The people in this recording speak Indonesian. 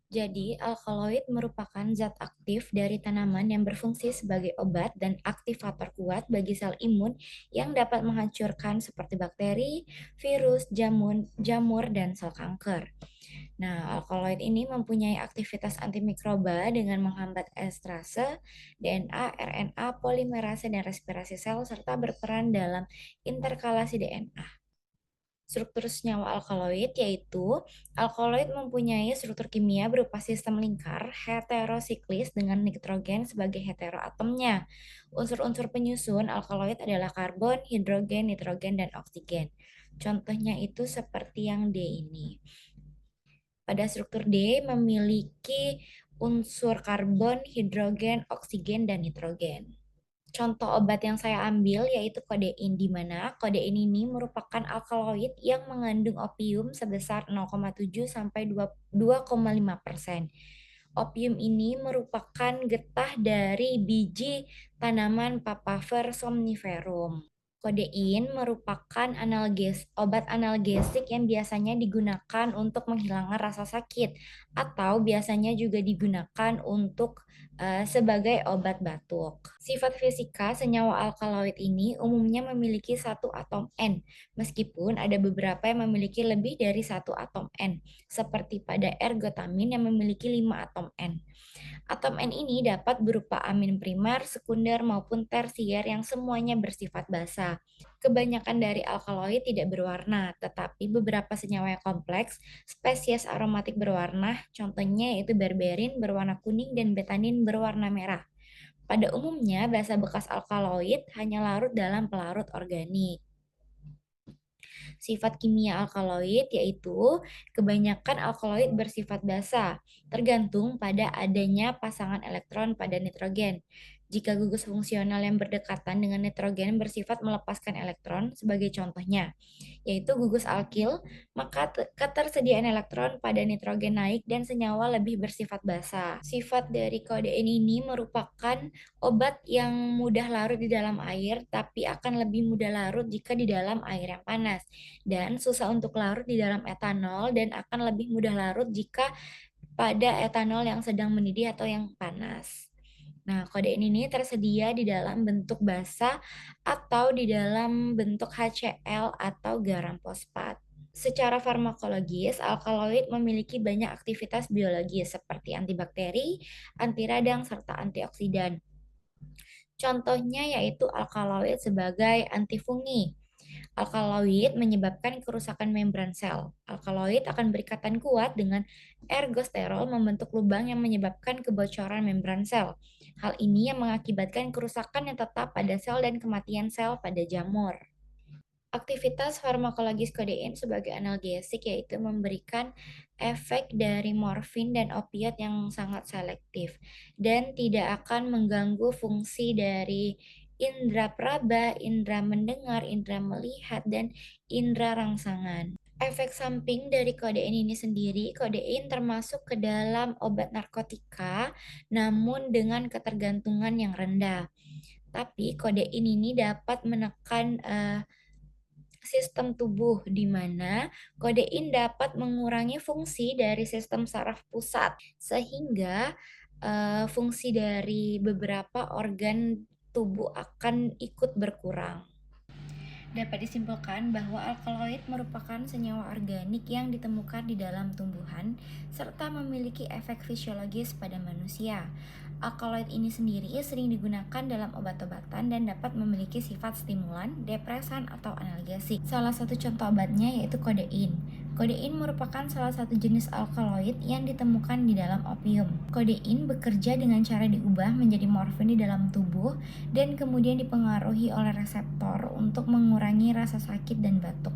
Jadi, alkaloid merupakan zat aktif dari tanaman yang berfungsi sebagai obat dan aktivator kuat bagi sel imun yang dapat menghancurkan seperti bakteri, virus, jamur, dan sel kanker. Nah, alkaloid ini mempunyai aktivitas antimikroba dengan menghambat estrase, DNA, RNA, polimerase, dan respirasi sel, serta berperan dalam interkalasi DNA. Struktur senyawa alkaloid yaitu alkaloid mempunyai struktur kimia berupa sistem lingkar heterosiklis dengan nitrogen sebagai heteroatomnya. Unsur-unsur penyusun alkaloid adalah karbon, hidrogen, nitrogen, dan oksigen. Contohnya itu seperti yang D ini. Pada struktur D memiliki unsur karbon, hidrogen, oksigen, dan nitrogen. Contoh obat yang saya ambil yaitu kodein, di mana kodein ini merupakan alkaloid yang mengandung opium sebesar 0,7 sampai 2,5%. Opium ini merupakan getah dari biji tanaman Papaver somniferum. Kodein merupakan obat analgesik yang biasanya digunakan untuk menghilangkan rasa sakit atau biasanya juga digunakan untuk sebagai obat batuk. Sifat fisika senyawa alkaloid ini umumnya memiliki satu atom N, meskipun ada beberapa yang memiliki lebih dari satu atom N, seperti pada ergotamin yang memiliki 5 atom N. Atom N ini dapat berupa amin primer, sekunder, maupun tersier yang semuanya bersifat basa. Kebanyakan dari alkaloid tidak berwarna, tetapi beberapa senyawa yang kompleks, spesies aromatik berwarna, contohnya yaitu berberin berwarna kuning dan betanin berwarna merah. Pada umumnya, basa bekas alkaloid hanya larut dalam pelarut organik. Sifat kimia alkaloid yaitu kebanyakan alkaloid bersifat basa, tergantung pada adanya pasangan elektron pada nitrogen. Jika gugus fungsional yang berdekatan dengan nitrogen bersifat melepaskan elektron, sebagai contohnya, yaitu gugus alkil, maka ketersediaan elektron pada nitrogen naik dan senyawa lebih bersifat basa. Sifat dari kodein ini merupakan obat yang mudah larut di dalam air, tapi akan lebih mudah larut jika di dalam air yang panas, dan susah untuk larut di dalam etanol dan akan lebih mudah larut jika pada etanol yang sedang mendidih atau yang panas. Nah, kodein ini tersedia di dalam bentuk basa atau di dalam bentuk HCl atau garam fosfat. Secara farmakologis, alkaloid memiliki banyak aktivitas biologis seperti antibakteri, anti radang, serta antioksidan. Contohnya yaitu alkaloid sebagai antifungi. Alkaloid menyebabkan kerusakan membran sel. Alkaloid akan berikatan kuat dengan ergosterol membentuk lubang yang menyebabkan kebocoran membran sel. Hal ini yang mengakibatkan kerusakan yang tetap pada sel dan kematian sel pada jamur. Aktivitas farmakologis kodein sebagai analgesik yaitu memberikan efek dari morfin dan opiat yang sangat selektif dan tidak akan mengganggu fungsi dari indera praba, indera mendengar, indera melihat, dan indera rangsangan. Efek samping dari kodein ini sendiri, kodein termasuk ke dalam obat narkotika namun dengan ketergantungan yang rendah. Tapi kodein ini dapat menekan sistem tubuh di mana kodein dapat mengurangi fungsi dari sistem saraf pusat sehingga fungsi dari beberapa organ tubuh akan ikut berkurang. Dapat disimpulkan bahwa alkaloid merupakan senyawa organik yang ditemukan di dalam tumbuhan serta memiliki efek fisiologis pada manusia. Alkaloid ini sendiri sering digunakan dalam obat-obatan dan dapat memiliki sifat stimulan, depresan, atau analgesik. Salah satu contoh obatnya yaitu kodein. Kodein merupakan salah satu jenis alkaloid yang ditemukan di dalam opium. Kodein bekerja dengan cara diubah menjadi morfin di dalam tubuh dan kemudian dipengaruhi oleh reseptor untuk mengurangi rasa sakit dan batuk.